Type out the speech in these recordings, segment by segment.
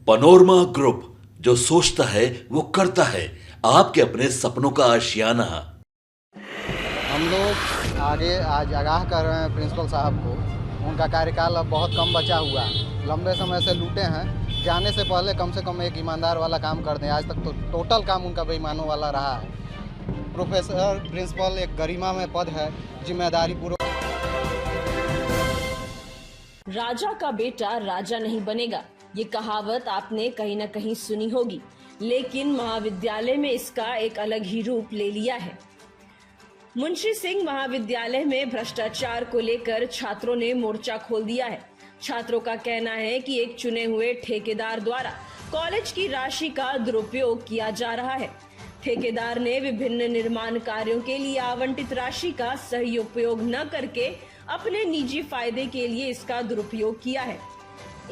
Panorama group, जो सोचता है वो करता है। आपके अपने सपनों का आशियाना। हम लोग आगे आज आगाह कर रहे हैं प्रिंसिपल साहब को। उनका कार्यकाल अब बहुत कम बचा हुआ है, लंबे समय से लूटे हैं। जाने से पहले कम से कम एक ईमानदार वाला काम कर दें। आज तक तो टोटल काम उनका बेईमानों वाला रहा है। प्रोफेसर प्रिंसिपल एक गरिमा में पद है, जिम्मेदारी पूर्वक। राजा का बेटा राजा नहीं बनेगा, ये कहावत आपने कहीं न कहीं सुनी होगी, लेकिन महाविद्यालय में इसका एक अलग ही रूप ले लिया है। मुंशी सिंह महाविद्यालय में भ्रष्टाचार को लेकर छात्रों ने मोर्चा खोल दिया है। छात्रों का कहना है कि एक चुने हुए ठेकेदार द्वारा कॉलेज की राशि का दुरुपयोग किया जा रहा है। ठेकेदार ने विभिन्न निर्माण कार्यों के लिए आवंटित राशि का सही उपयोग न करके अपने निजी फायदे के लिए इसका दुरुपयोग किया है।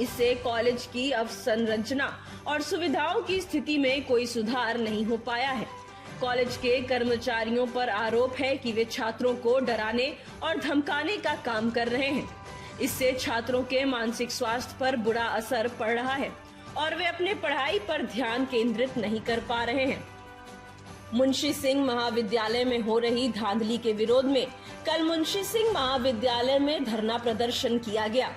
इससे कॉलेज की अवसंरचना और सुविधाओं की स्थिति में कोई सुधार नहीं हो पाया है। कॉलेज के कर्मचारियों पर आरोप है कि वे छात्रों को डराने और धमकाने का काम कर रहे हैं। इससे छात्रों के मानसिक स्वास्थ्य पर बुरा असर पड़ रहा है और वे अपने पढ़ाई पर ध्यान केंद्रित नहीं कर पा रहे हैं। मुंशी सिंह महाविद्यालय में हो रही धांधली के विरोध में कल मुंशी सिंह महाविद्यालय में धरना प्रदर्शन किया गया।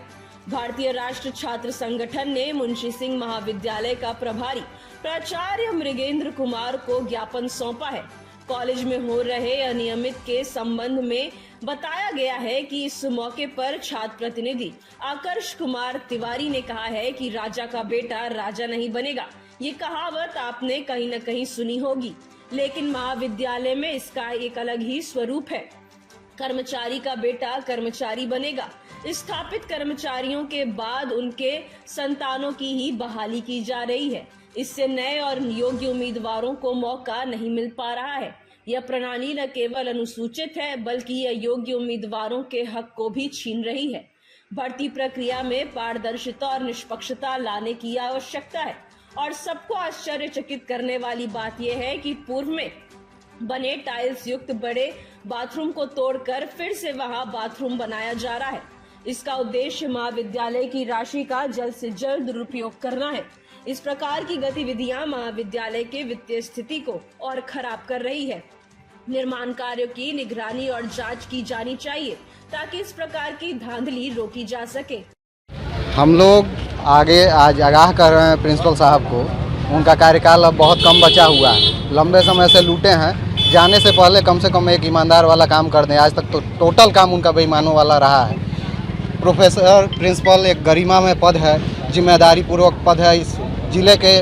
भारतीय राष्ट्र छात्र संगठन ने मुंशी सिंह महाविद्यालय का प्रभारी प्राचार्य मृगेंद्र कुमार को ज्ञापन सौंपा है। कॉलेज में हो रहे अनियमित के संबंध में बताया गया है कि इस मौके पर छात्र प्रतिनिधि आकर्ष कुमार तिवारी ने कहा है कि राजा का बेटा राजा नहीं बनेगा। ये कहावत आपने कहीं न कहीं सुनी होगी, लेकिन महाविद्यालय में इसका एक अलग ही स्वरूप है। कर्मचारी का बेटा कर्मचारी बनेगा। स्थापित कर्मचारियों के बाद उनके संतानों की ही बहाली की जा रही है। इससे नए और योग्य उम्मीदवारों को मौका नहीं मिल पा रहा है। यह प्रणाली न केवल अनुसूचित है, बल्कि यह योग्य उम्मीदवारों के हक को भी छीन रही है। भर्ती प्रक्रिया में पारदर्शिता और निष्पक्षता लाने की आवश्यकता है और सबको आश्चर्यचकित करने वाली बात यह है कि पूर्व में बने टाइल्स युक्त बड़े बाथरूम को तोड़कर फिर से वहां बाथरूम बनाया जा रहा है। इसका उद्देश्य महाविद्यालय की राशि का जल्द से जल्द दुरुपयोग करना है। इस प्रकार की गतिविधियां महाविद्यालय के वित्तीय स्थिति को और खराब कर रही है। निर्माण कार्यों की निगरानी और जांच की जानी चाहिए ताकि इस प्रकार की धांधली रोकी जा सके। हम लोग आगे आज आगाह कर रहे हैं प्रिंसिपल साहब को। उनका कार्यकाल अब बहुत कम बचा हुआ है, लंबे समय से लूटे हैं। जाने से पहले कम से कम एक ईमानदार वाला काम कर दें। आज तक तो टोटल काम उनका बेईमानों वाला रहा है। प्रोफेसर प्रिंसिपल एक गरिमा में पद है, जिम्मेदारी पूर्वक पद है। इस जिले के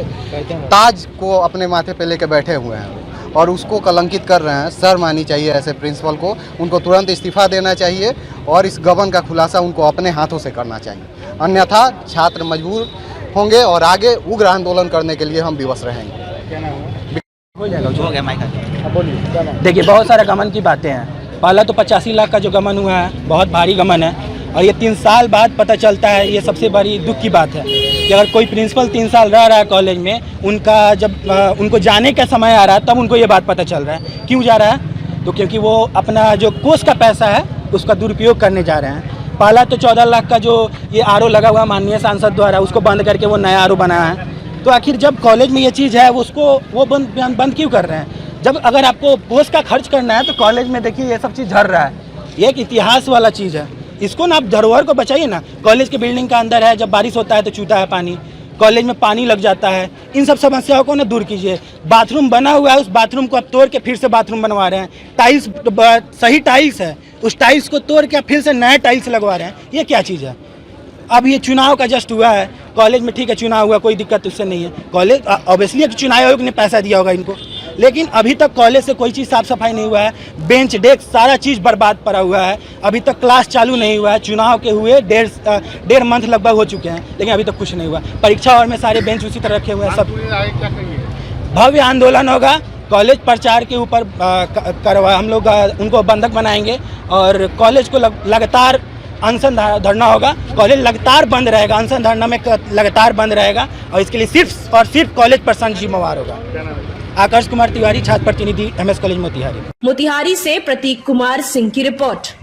ताज को अपने माथे पे लेके बैठे हुए हैं और उसको कलंकित कर रहे हैं। शर्म आनी चाहिए ऐसे प्रिंसिपल को। उनको तुरंत इस्तीफा देना चाहिए और इस गबन का खुलासा उनको अपने हाथों से करना चाहिए, अन्यथा छात्र मजबूर होंगे और आगे उग्र आंदोलन करने के लिए हम विवश रहेंगे। देखिए, बहुत सारे गमन की बातें हैं। पहला तो 85 लाख का जो गमन हुआ है, बहुत भारी गमन है और ये 3 साल बाद पता चलता है। ये सबसे बड़ी दुख की बात है कि अगर कोई प्रिंसिपल 3 साल रह रहा है कॉलेज में, उनका जब उनको जाने का समय आ रहा है तब उनको ये बात पता चल रहा है। क्यों जा रहा है? तो क्योंकि वो अपना जो कोष का पैसा है उसका दुरुपयोग करने जा रहे हैं। पहला तो 14 लाख का जो ये आरओ लगा हुआ माननीय सांसद द्वारा, उसको बंद करके वो नया आरओ बनाया है। तो आखिर जब कॉलेज में ये चीज़ है उसको वो बंद क्यों कर रहे हैं? जब अगर आपको पोस्ट का खर्च करना है तो कॉलेज में देखिए ये सब चीज़ झड़ रहा है। ये एक इतिहास वाला चीज़ है, इसको ना आप धरोहर को बचाइए ना। कॉलेज के बिल्डिंग का अंदर है, जब बारिश होता है तो चूता है पानी, कॉलेज में पानी लग जाता है। इन सब समस्याओं को ना दूर कीजिए। बाथरूम बना हुआ है, उस बाथरूम को आप तोड़ के फिर से बाथरूम बनवा रहे हैं। टाइल्स सही टाइल्स है, उस टाइल्स को तोड़ के फिर से नए टाइल्स लगवा रहे हैं। ये क्या चीज़ है? अब ये चुनाव का जस्ट हुआ है कॉलेज में, ठीक है चुनाव हुआ, कोई दिक्कत उससे नहीं है। कॉलेज ऑब्वियसली चुनाव आयोग ने पैसा दिया होगा इनको, लेकिन अभी तक कॉलेज से कोई चीज़ साफ सफाई नहीं हुआ है। बेंच डेस्क सारा चीज़ बर्बाद पड़ा हुआ है। अभी तक क्लास चालू नहीं हुआ है। चुनाव के हुए डेढ़ मंथ लगभग हो चुके हैं, लेकिन अभी तक कुछ नहीं हुआ। परीक्षा हॉल में सारे बेंच उसी तरह रखे हुए हैं। सब भव्य आंदोलन होगा, कॉलेज प्रचार के ऊपर करवा हम लोग उनको बंधक बनाएंगे और कॉलेज को लगातार अनशन धरना होगा। कॉलेज लगातार बंद रहेगा, अनशन धरना में लगातार बंद रहेगा और इसके लिए सिर्फ और सिर्फ कॉलेज प्रशासन जिम्मेवार होगा। आकर्ष कुमार तिवारी, छात्र प्रतिनिधि, MS कॉलेज मोतिहारी। मोतिहारी से प्रतीक कुमार सिंह की रिपोर्ट।